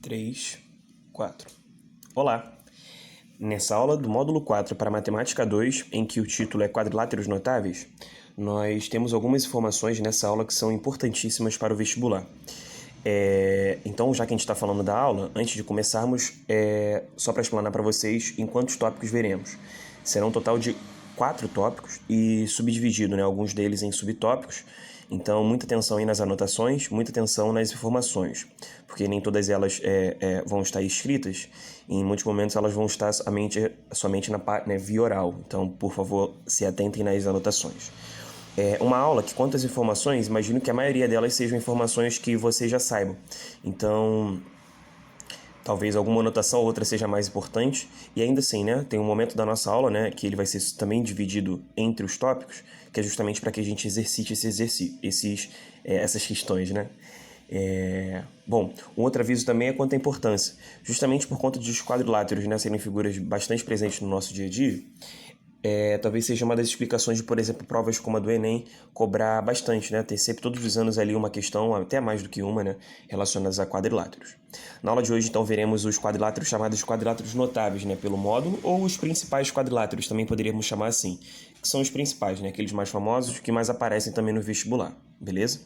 3, 4. Olá! Nessa aula do módulo 4 para Matemática 2, em que o título é Quadriláteros Notáveis, nós temos algumas informações nessa aula que são importantíssimas para o vestibular. Então, já que a gente está falando da aula, antes de começarmos, só para explanar para vocês em quantos tópicos veremos. Serão um total de 4 tópicos e subdividido, alguns deles em subtópicos. Então, muita atenção aí nas anotações, muita atenção nas informações, porque nem todas elas vão estar escritas e em muitos momentos elas vão estar somente na via oral. Então, por favor, se atentem nas anotações. Uma aula que conta as informações, imagino que a maioria delas sejam informações que vocês já saibam. Então, talvez alguma anotação ou outra seja mais importante. E ainda assim, tem um momento da nossa aula, que ele vai ser também dividido entre os tópicos, que é justamente para que a gente exercite essas questões, Bom, um outro aviso também é quanto à importância. Justamente por conta dos quadriláteros, serem figuras bastante presentes no nosso dia a dia, talvez seja uma das explicações de, por exemplo, provas como a do Enem, cobrar bastante, Ter sempre todos os anos ali uma questão, até mais do que uma, relacionadas a quadriláteros. Na aula de hoje, então, veremos os quadriláteros chamados quadriláteros notáveis, pelo módulo, ou os principais quadriláteros, também poderíamos chamar assim, que são os principais, aqueles mais famosos, que mais aparecem também no vestibular, beleza?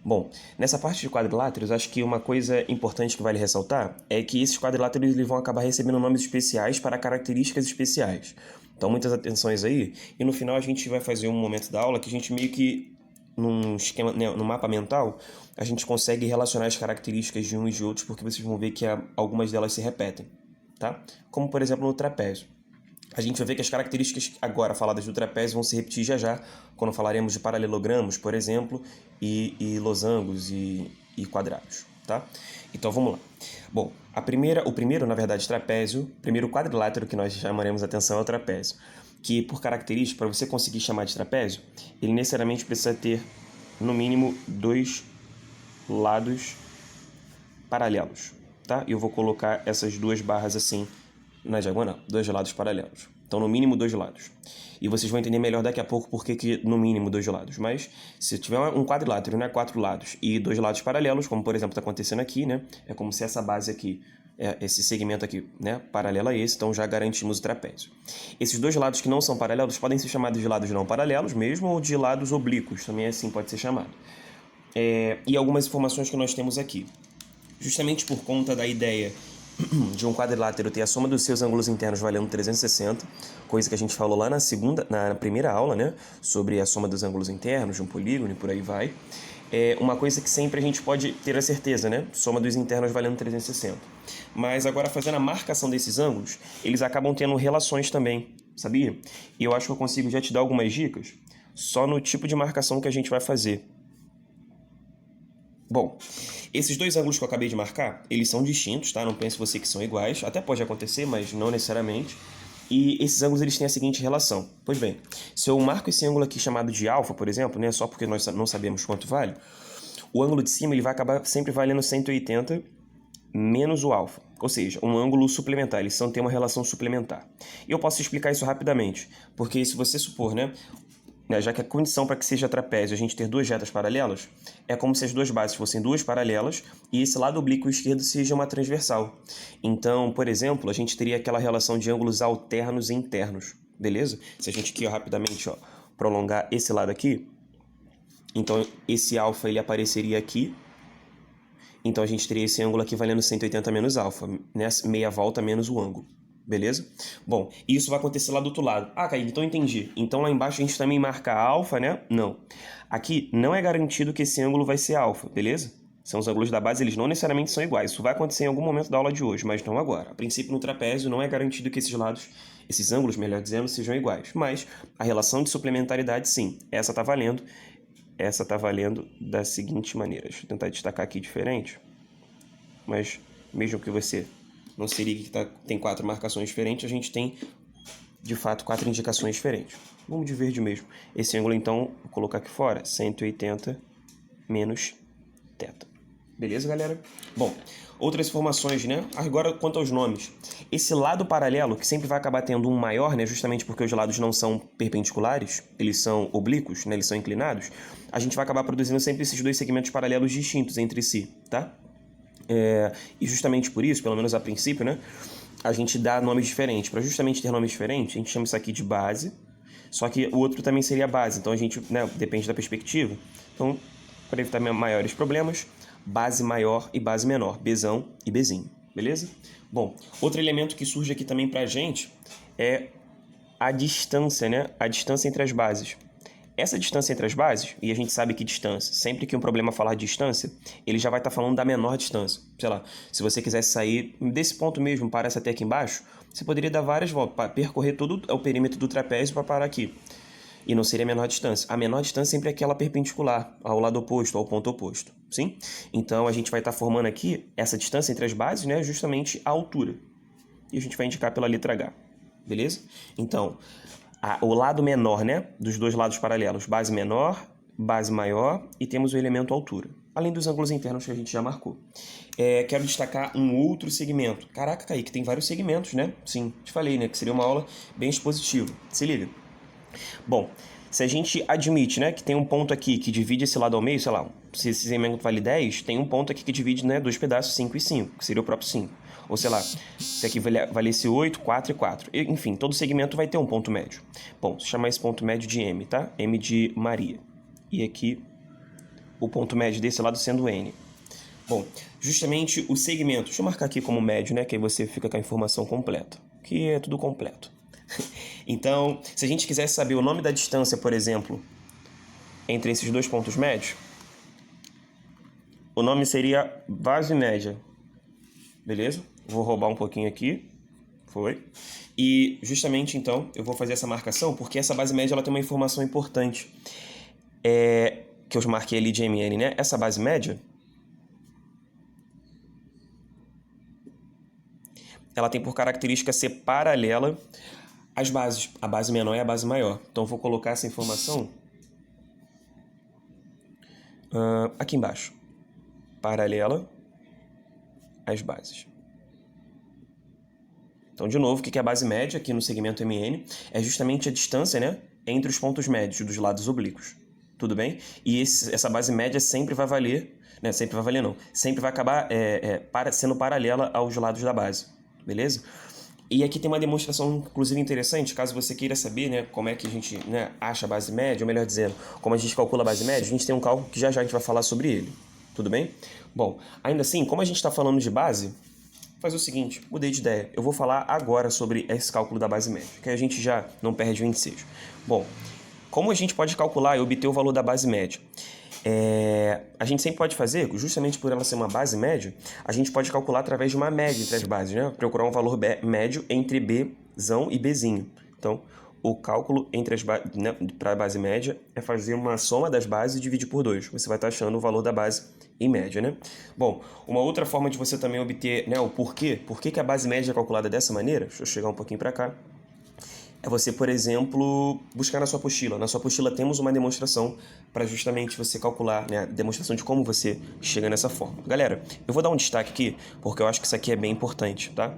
Bom, nessa parte de quadriláteros, acho que uma coisa importante que vale ressaltar é que esses quadriláteros eles vão acabar recebendo nomes especiais para características especiais. Então, muitas atenções aí. E no final a gente vai fazer um momento da aula que a gente meio que, num esquema, no mapa mental, a gente consegue relacionar as características de uns e de outros, porque vocês vão ver que algumas delas se repetem, tá? Como, por exemplo, no trapézio. A gente vai ver que as características agora faladas do trapézio vão se repetir já, quando falaremos de paralelogramos, por exemplo, e losangos e quadrados, tá? Então, vamos lá. Bom, o primeiro, na verdade, trapézio, o primeiro quadrilátero que nós chamaremos a atenção é o trapézio, que, por característica, para você conseguir chamar de trapézio, ele necessariamente precisa ter, no mínimo, dois lados paralelos, tá? E eu vou colocar essas duas barras assim na diagonal, dois lados paralelos. Então, no mínimo, dois lados. E vocês vão entender melhor daqui a pouco por que no mínimo dois lados. Mas, se tiver um quadrilátero, 4 lados e dois lados paralelos, como, por exemplo, está acontecendo aqui, É como se essa base aqui, esse segmento aqui, paralelo a esse, então já garantimos o trapézio. Esses dois lados que não são paralelos podem ser chamados de lados não paralelos mesmo, ou de lados oblíquos, também assim pode ser chamado. E algumas informações que nós temos aqui. Justamente por conta da ideia de um quadrilátero ter a soma dos seus ângulos internos valendo 360, coisa que a gente falou lá na primeira aula, sobre a soma dos ângulos internos de um polígono e por aí vai. É uma coisa que sempre a gente pode ter a certeza, Soma dos internos valendo 360. Mas agora, fazendo a marcação desses ângulos, eles acabam tendo relações também, sabia? E eu acho que eu consigo já te dar algumas dicas só no tipo de marcação que a gente vai fazer. Bom, esses dois ângulos que eu acabei de marcar, eles são distintos, tá? Não pense você que são iguais. Até pode acontecer, mas não necessariamente. E esses ângulos eles têm a seguinte relação. Pois bem, se eu marco esse ângulo aqui chamado de alfa, por exemplo, só porque nós não sabemos quanto vale, o ângulo de cima ele vai acabar sempre valendo 180 menos o alfa. Ou seja, um ângulo suplementar. Eles têm uma relação suplementar. E eu posso explicar isso rapidamente. Porque se você supor, já que a condição para que seja trapézio a gente ter duas retas paralelas, é como se as duas bases fossem duas paralelas e esse lado oblíquo esquerdo seja uma transversal. Então, por exemplo, a gente teria aquela relação de ângulos alternos e internos, beleza? Se a gente aqui, rapidamente, prolongar esse lado aqui, então esse alfa ele apareceria aqui, então a gente teria esse ângulo aqui valendo 180 menos alfa, meia volta menos o ângulo. Beleza? Bom, isso vai acontecer lá do outro lado. Ah, Kaique, então entendi. Então lá embaixo a gente também marca alfa, Não. Aqui não é garantido que esse ângulo vai ser alfa, beleza? São os ângulos da base, eles não necessariamente são iguais. Isso vai acontecer em algum momento da aula de hoje, mas não agora. A princípio, no trapézio, não é garantido que esses ângulos, melhor dizendo, sejam iguais. Mas a relação de suplementaridade, sim. Essa tá valendo. Essa tá valendo da seguinte maneira. Deixa eu tentar destacar aqui diferente. Mas mesmo que você não seria que tem 4 marcações diferentes, a gente tem, de fato, 4 indicações diferentes. Vamos de verde mesmo. Esse ângulo, então, vou colocar aqui fora, 180 menos θ. Beleza, galera? Bom, outras informações, Agora, quanto aos nomes. Esse lado paralelo, que sempre vai acabar tendo um maior, justamente porque os lados não são perpendiculares, eles são oblíquos, eles são inclinados, a gente vai acabar produzindo sempre esses dois segmentos paralelos distintos entre si, tá? E justamente por isso, pelo menos a princípio, né, a gente dá nomes diferentes. Para justamente ter nomes diferentes, a gente chama isso aqui de base, só que o outro também seria base. Então a gente, né, depende da perspectiva. Então, para evitar maiores problemas, base maior e base menor, Bzão e Bzinho, beleza? Bom, outro elemento que surge aqui também para a gente é a distância, né? A distância entre as bases. Essa distância entre as bases, e a gente sabe que distância, sempre que um problema falar de distância, ele já vai estar falando da menor distância. Sei lá, se você quisesse sair desse ponto mesmo para essa até aqui embaixo, você poderia dar várias voltas, para percorrer todo o perímetro do trapézio para parar aqui. E não seria a menor distância. A menor distância sempre é aquela perpendicular, ao lado oposto, ao ponto oposto. Sim? Então a gente vai estar formando aqui essa distância entre as bases, né, justamente a altura. E a gente vai indicar pela letra H. Beleza? Então, o lado menor, né, dos dois lados paralelos, base menor, base maior, e temos o elemento altura, além dos ângulos internos que a gente já marcou. Quero destacar um outro segmento. Caraca, Kaique, tem vários segmentos, né? Sim, te falei, né, que seria uma aula bem expositiva. Se liga. Bom, se a gente admite, né, que tem um ponto aqui que divide esse lado ao meio, sei lá, se esse segmento vale 10, tem um ponto aqui que divide, né, dois pedaços, 5 e 5, que seria o próprio 5. Ou sei lá, se aqui valesse 8, 4 e 4. Enfim, todo segmento vai ter um ponto médio. Bom, vou chamar esse ponto médio de M, tá? M de Maria. E aqui, o ponto médio desse lado sendo N. Bom, justamente o segmento, deixa eu marcar aqui como médio, né, que aí você fica com a informação completa, que é tudo completo. Então, se a gente quisesse saber o nome da distância, por exemplo, entre esses dois pontos médios, o nome seria base média. Beleza? Vou roubar um pouquinho aqui. Foi. E justamente então eu vou fazer essa marcação porque essa base média ela tem uma informação importante. Que eu marquei ali de MN, né? Essa base média ela tem por característica ser paralela às bases. A base menor e a base maior. Então eu vou colocar essa informação aqui embaixo. Paralela às bases. Então, de novo, o que é a base média aqui no segmento MN? É justamente a distância, né, entre os pontos médios dos lados oblíquos. Tudo bem? E essa base média sempre vai valer, né, sempre vai valer não, sempre vai acabar sendo paralela aos lados da base. Beleza? E aqui tem uma demonstração, inclusive, interessante, caso você queira saber, né, como é que a gente, né, acha a base média, ou melhor dizendo, como a gente calcula a base média, a gente tem um cálculo que já a gente vai falar sobre ele. Tudo bem? Bom, ainda assim, como a gente está falando de base, faz o seguinte, mudei de ideia. Eu vou falar agora sobre esse cálculo da base média, que a gente já não perde o ensejo. Bom, como a gente pode calcular e obter o valor da base média? A gente sempre pode fazer, justamente por ela ser uma base média, a gente pode calcular através de uma média entre as bases, né? Procurar um valor médio entre Bzão e Bzinho. Então, o cálculo entre né, para a base média é fazer uma soma das bases e dividir por 2. Você vai estar achando o valor da base em média, né? Bom, uma outra forma de você também obter, né, o porquê. Por que a base média é calculada dessa maneira? Deixa eu chegar um pouquinho para cá. É você, por exemplo, buscar na sua apostila. Na sua apostila temos uma demonstração para justamente você calcular, né, a demonstração de como você chega nessa forma. Galera, eu vou dar um destaque aqui, porque eu acho que isso aqui é bem importante, tá?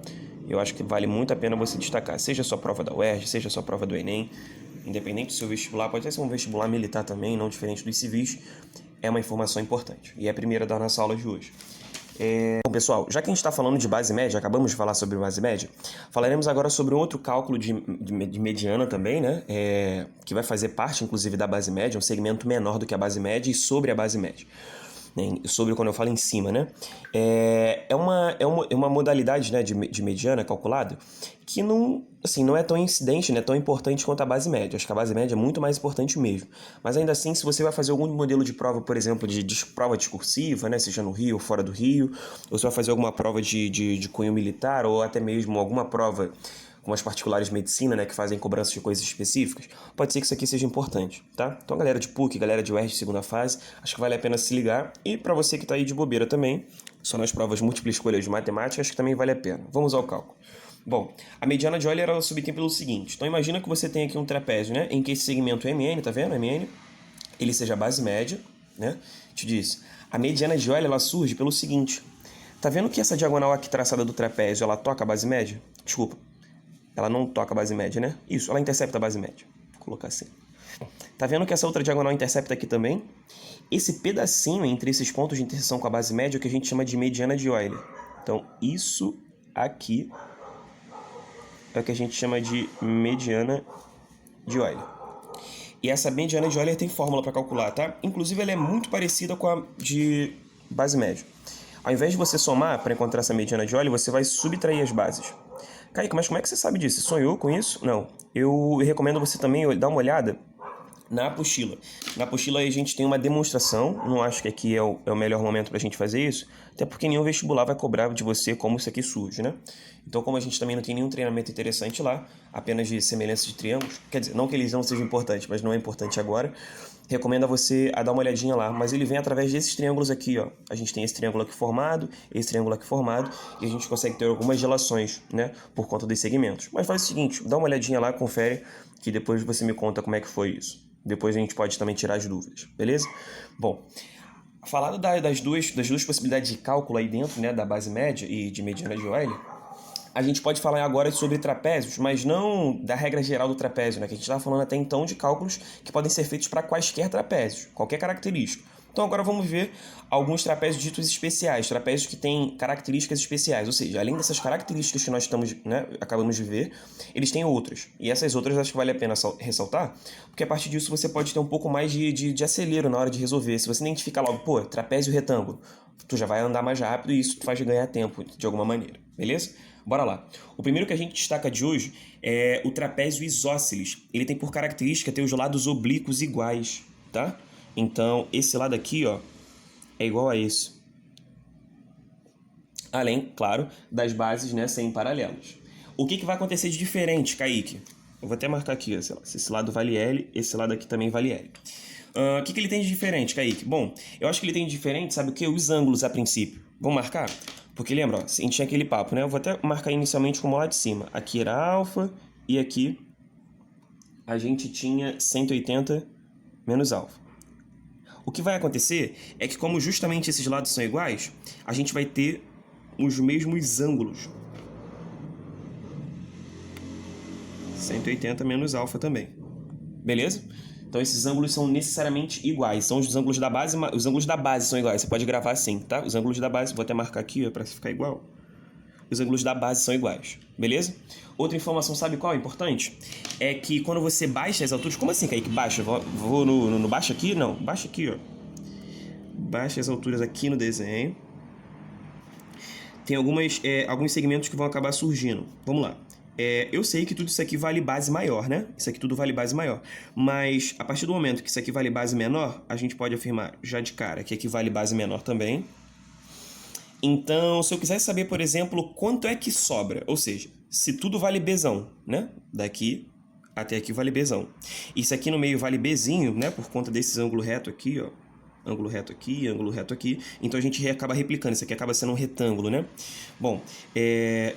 Eu acho que vale muito a pena você destacar, seja a sua prova da UERJ, seja a sua prova do Enem, independente do seu vestibular, pode ser um vestibular militar também, não diferente dos civis, é uma informação importante. E é a primeira da nossa aula de hoje. Bom, pessoal, já que a gente está falando de base média, acabamos de falar sobre base média, falaremos agora sobre um outro cálculo de mediana também, né? Que vai fazer parte, inclusive, da base média, um segmento menor do que a base média e sobre a base média. Sobre quando eu falo em cima, né? É uma modalidade, né, de mediana calculada que não é tão incidente, né, tão importante quanto a base média. Acho que a base média é muito mais importante mesmo. Mas ainda assim, se você vai fazer algum modelo de prova, por exemplo, de prova discursiva, né, seja no Rio ou fora do Rio, ou se vai fazer alguma prova de cunho militar, ou até mesmo alguma prova com as particulares de medicina, né, que fazem cobranças de coisas específicas, pode ser que isso aqui seja importante, tá? Então, galera de PUC, galera de UERJ de segunda fase, acho que vale a pena se ligar. E para você que está aí de bobeira também, só nas provas múltipla escolha de matemática, acho que também vale a pena. Vamos ao cálculo. Bom, a mediana de Euler ela se obtém pelo seguinte. Então, imagina que você tem aqui um trapézio, né, em que esse segmento MN, tá vendo? MN, ele seja a base média, né? Te disse. A mediana de Euler ela surge pelo seguinte. Tá vendo que essa diagonal aqui traçada do trapézio, ela toca a base média? Desculpa. Ela não toca a base média, né? Isso, ela intercepta a base média. Vou colocar assim. Tá vendo que essa outra diagonal intercepta aqui também? Esse pedacinho entre esses pontos de interseção com a base média é o que a gente chama de mediana de Euler. Então, isso aqui é o que a gente chama de mediana de Euler. E essa mediana de Euler tem fórmula para calcular, tá? Inclusive, ela é muito parecida com a de base média. Ao invés de você somar para encontrar essa mediana de Euler, você vai subtrair as bases. Kaique, mas como é que você sabe disso? Você sonhou com isso? Não. Eu recomendo você também dar uma olhada na apostila. Na apostila a gente tem uma demonstração, não acho que aqui é o melhor momento para a gente fazer isso, até porque nenhum vestibular vai cobrar de você como isso aqui surge, né? Então, como a gente também não tem nenhum treinamento interessante lá, apenas de semelhança de triângulos, quer dizer, não que eles não sejam importantes, mas não é importante agora, recomendo a você a dar uma olhadinha lá, mas ele vem através desses triângulos aqui, ó. A gente tem esse triângulo aqui formado, esse triângulo aqui formado, e a gente consegue ter algumas relações, né, por conta dos segmentos. Mas faz o seguinte, dá uma olhadinha lá, confere, que depois você me conta como é que foi isso. Depois a gente pode também tirar as dúvidas, beleza? Bom, falando das duas possibilidades de cálculo aí dentro, né, da base média e de mediana de Euler, a gente pode falar agora sobre trapézios, mas não da regra geral do trapézio, né, que a gente estava falando até então de cálculos que podem ser feitos para quaisquer trapézios, qualquer característica. Então agora vamos ver alguns trapézios ditos especiais, trapézios que têm características especiais, ou seja, além dessas características que nós acabamos de ver, eles têm outras. E essas outras acho que vale a pena ressaltar, porque a partir disso você pode ter um pouco mais de acelero na hora de resolver. Se você identificar logo, pô, trapézio retângulo, tu já vai andar mais rápido e isso faz ganhar tempo de alguma maneira, beleza? Bora lá. O primeiro que a gente destaca de hoje é o trapézio isósceles. Ele tem por característica ter os lados oblíquos iguais, tá? Então, esse lado aqui, ó, é igual a esse. Além, claro, das bases, né, sem paralelos. O que vai acontecer de diferente, Kaique? Eu vou até marcar aqui, ó, sei lá, se esse lado vale L, esse lado aqui também vale L. O que ele tem de diferente, Kaique? Bom, eu acho que ele tem de diferente, sabe o que? Os ângulos a princípio. Vamos marcar? Porque lembra, ó, a gente tinha aquele papo, né? Eu vou até marcar inicialmente como lá de cima. Aqui era alfa e aqui a gente tinha 180 menos alfa. O que vai acontecer é que, como justamente esses lados são iguais, a gente vai ter os mesmos ângulos. 180 menos alfa também. Beleza? Então, esses ângulos são necessariamente iguais. São os ângulos da base, os ângulos da base são iguais. Você pode gravar assim, tá? Os ângulos da base, vou até marcar aqui para ficar igual. Os ângulos da base são iguais, beleza? Outra informação, sabe qual é importante? É que quando você baixa as alturas... Como assim, Kaique? Baixa? Vou no baixo aqui? Não, baixa aqui, ó. Baixa as alturas aqui no desenho. Tem alguns segmentos que vão acabar surgindo. Vamos lá. Eu sei que tudo isso aqui vale base maior, né? Isso aqui tudo vale base maior. Mas, a partir do momento que isso aqui vale base menor, a gente pode afirmar já de cara que aqui vale base menor também. Então, se eu quiser saber, por exemplo, quanto é que sobra, ou seja, se tudo vale Bzão, né? Daqui até aqui vale Bzão. E se aqui no meio vale Bzinho, né? Por conta desses ângulo reto aqui, ó. Ângulo reto aqui, ângulo reto aqui. Então, a gente acaba replicando. Isso aqui acaba sendo um retângulo, né? Bom,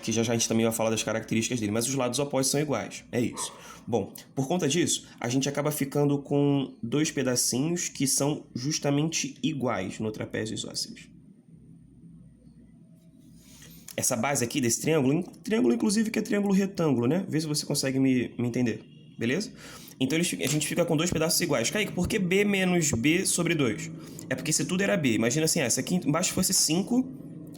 que já a gente também vai falar das características dele. Mas os lados opostos são iguais. É isso. Bom, por conta disso, a gente acaba ficando com dois pedacinhos que são justamente iguais no trapézio isósceles. Essa base aqui desse triângulo inclusive que é triângulo retângulo, né? Vê se você consegue me entender, beleza? Então a gente fica com dois pedaços iguais. Kaique, por que B menos B sobre 2? É porque se tudo era B, imagina assim, se aqui embaixo fosse 5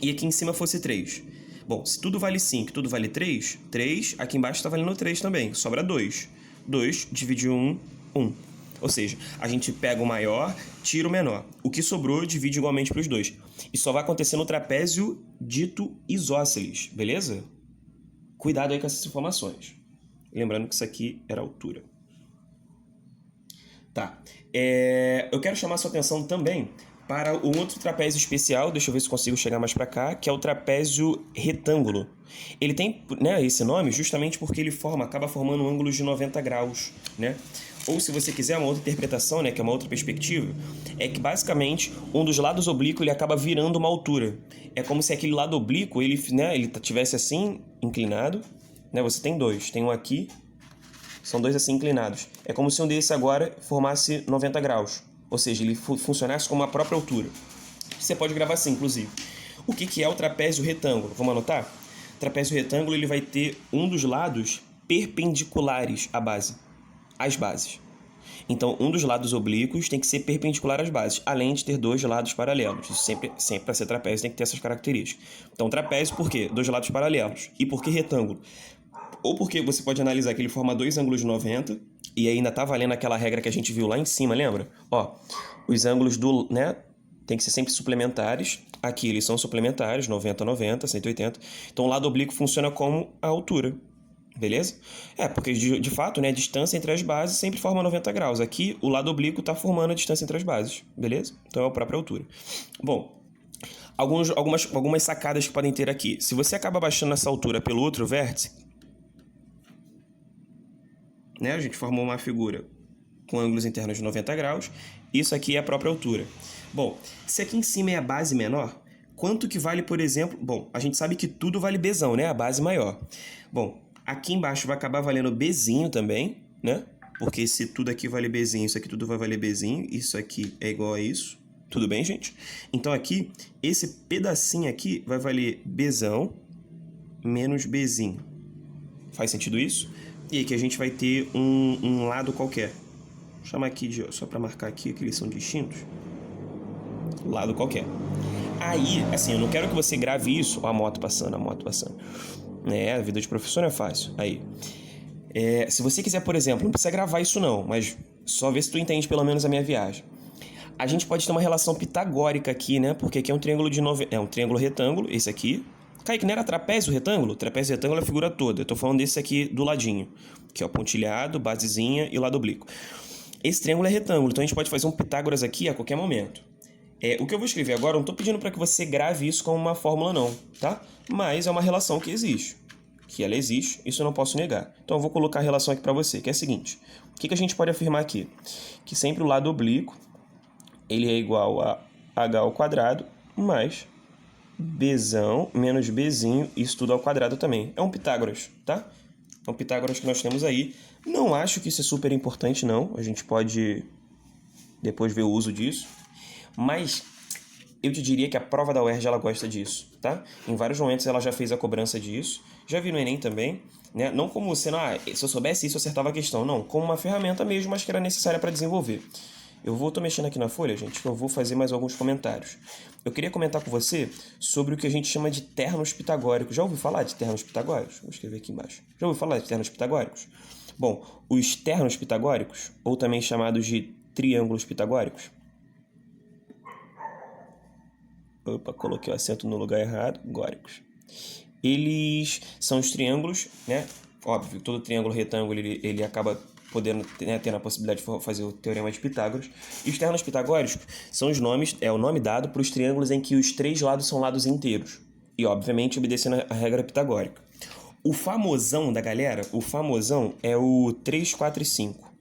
e aqui em cima fosse 3. Bom, se tudo vale 5 e tudo vale 3, 3, aqui embaixo está valendo 3 também, sobra 2. 2 divide 1, 1. Ou seja, a gente pega o maior, tira o menor. O que sobrou, divide igualmente para os dois. Isso só vai acontecer no trapézio dito isósceles, beleza? Cuidado aí com essas informações. Lembrando que isso aqui era a altura. Tá. Eu quero chamar a sua atenção também para um outro trapézio especial, deixa eu ver se consigo chegar mais para cá, que é o trapézio retângulo. Ele tem, né, esse nome justamente porque ele acaba formando um ângulo de 90 graus, né? Ou, se você quiser, uma outra interpretação, né, que é uma outra perspectiva, é que, basicamente, um dos lados oblíquos ele acaba virando uma altura. É como se aquele lado oblíquo ele tivesse assim, inclinado. Né? Você tem dois. Tem um aqui, são dois assim inclinados. É como se um desse agora formasse 90 graus. Ou seja, ele funcionasse como a própria altura. Você pode gravar assim, inclusive. O que é o trapézio retângulo? Vamos anotar? O trapézio retângulo ele vai ter um dos lados perpendiculares à base. As bases. Então, um dos lados oblíquos tem que ser perpendicular às bases, além de ter dois lados paralelos. Isso sempre para ser trapézio tem que ter essas características. Então, trapézio por quê? Dois lados paralelos. E por que retângulo? Ou porque você pode analisar que ele forma dois ângulos de 90, e ainda tá valendo aquela regra que a gente viu lá em cima, lembra? Ó, os ângulos tem que ser sempre suplementares. Aqui eles são suplementares, 90, 90, 180. Então o lado oblíquo funciona como a altura. Beleza? Porque de fato, né, a distância entre as bases sempre forma 90 graus. Aqui o lado oblíquo está formando a distância entre as bases. Beleza? Então é a própria altura. Bom, algumas sacadas que podem ter aqui. Se você acaba baixando essa altura pelo outro vértice, né, a gente formou uma figura com ângulos internos de 90 graus. Isso aqui é a própria altura. Bom, se aqui em cima é a base menor, quanto que vale, por exemplo... Bom, a gente sabe que tudo vale Bzão, né? A base maior. Bom, aqui embaixo vai acabar valendo Bzinho também, né? Porque se tudo aqui vale Bzinho, isso aqui tudo vai valer Bzinho. Isso aqui é igual a isso. Tudo bem, gente? Então aqui, esse pedacinho aqui vai valer Bzão menos Bzinho. Faz sentido isso? E aqui a gente vai ter um lado qualquer. Vou chamar aqui só para marcar aqui que eles são distintos. Lado qualquer. Aí, assim, eu não quero que você grave isso. Ó, a moto passando. A vida de professor não é fácil. Aí. Se você quiser, por exemplo, não precisa gravar isso não, mas só ver se tu entende pelo menos a minha viagem. A gente pode ter uma relação pitagórica aqui, né? Porque aqui é um triângulo um triângulo retângulo, esse aqui. Kaique, não era trapézio retângulo? Trapézio retângulo é a figura toda. Eu tô falando desse aqui do ladinho, que é o pontilhado, basezinha e lado oblíquo. Esse triângulo é retângulo, então a gente pode fazer um Pitágoras aqui a qualquer momento. O que eu vou escrever agora, eu não estou pedindo para que você grave isso como uma fórmula não, tá? Mas é uma relação que existe. Que ela existe, isso eu não posso negar. Então eu vou colocar a relação aqui para você, que é a seguinte. O que a gente pode afirmar aqui? Que sempre o lado oblíquo, ele é igual a h ao quadrado, mais bzão menos bzinho, isso tudo ao quadrado também. É um Pitágoras, tá? É um Pitágoras que nós temos aí. Não acho que isso é super importante, não. A gente pode depois ver o uso disso. Mas eu te diria que a prova da UERJ ela gosta disso, tá? Em vários momentos ela já fez a cobrança disso. Já vi no Enem também, né? Não como você, se eu soubesse isso eu acertava a questão. Não, como uma ferramenta mesmo, mas que era necessária para desenvolver. Tô mexendo aqui na folha, gente, que eu vou fazer mais alguns comentários. Eu queria comentar com você sobre o que a gente chama de ternos pitagóricos. Já ouviu falar de ternos pitagóricos? Vou escrever aqui embaixo. Já ouviu falar de ternos pitagóricos? Bom, os ternos pitagóricos, ou também chamados de triângulos pitagóricos. Opa, coloquei o acento no lugar errado. Góricos. Eles são os triângulos, né? Óbvio, todo triângulo retângulo ele acaba podendo, né, ter a possibilidade de fazer o teorema de Pitágoras. E os ternos pitagóricos são os nomes, é o nome dado para os triângulos em que os três lados são lados inteiros. E, obviamente, obedecendo a regra pitagórica. O famosão da galera, é o 3, 4 e 5,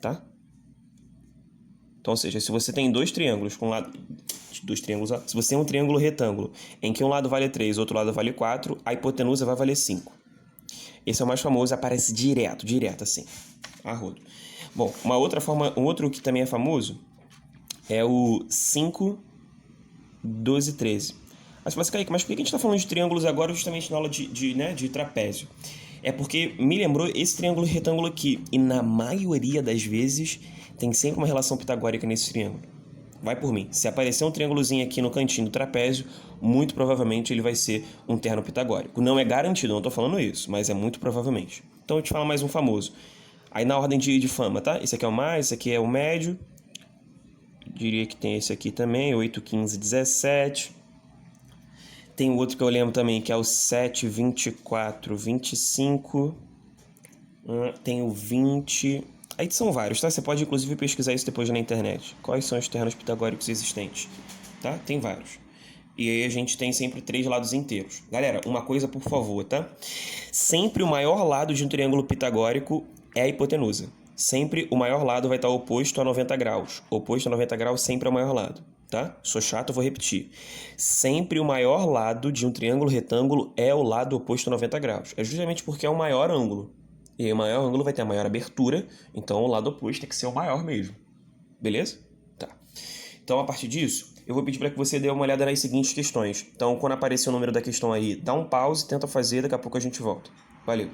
tá? Então, ou seja, se você tem dois triângulos com lado... se você tem um triângulo retângulo em que um lado vale 3 e outro lado vale 4, a hipotenusa vai valer 5. Esse é o mais famoso, aparece direto assim. A rodo. Bom, um outro que também é famoso é o 5, 12 e 13. Aí você fala assim, Kaique, mas por que a gente está falando de triângulos agora justamente na aula de trapézio? É porque me lembrou esse triângulo retângulo aqui. E na maioria das vezes tem sempre uma relação pitagórica nesse triângulo. Vai por mim. Se aparecer um triângulozinho aqui no cantinho do trapézio, muito provavelmente ele vai ser um terno pitagórico. Não é garantido, não estou falando isso, mas é muito provavelmente. Então eu te falo mais um famoso. Aí na ordem de fama, tá? Esse aqui é o mais, esse aqui é o médio. Eu diria que tem esse aqui também, 8, 15, 17. Tem o outro que eu lembro também, que é o 7, 24, 25. Tem o 20. Aí são vários, tá? Você pode inclusive pesquisar isso depois na internet. Quais são os ternos pitagóricos existentes, tá? Tem vários. E aí a gente tem sempre três lados inteiros. Galera, uma coisa por favor, tá? Sempre o maior lado de um triângulo pitagórico é a hipotenusa. Sempre o maior lado vai estar oposto a 90 graus. Oposto a 90 graus sempre é o maior lado, tá? Sou chato, vou repetir. Sempre o maior lado de um triângulo retângulo é o lado oposto a 90 graus. É justamente porque é o maior ângulo. E aí o maior ângulo vai ter a maior abertura, então o lado oposto tem que ser o maior mesmo. Beleza? Tá. Então, a partir disso, eu vou pedir para que você dê uma olhada nas seguintes questões. Então, quando aparecer o número da questão aí, dá um pause, tenta fazer, daqui a pouco a gente volta. Valeu!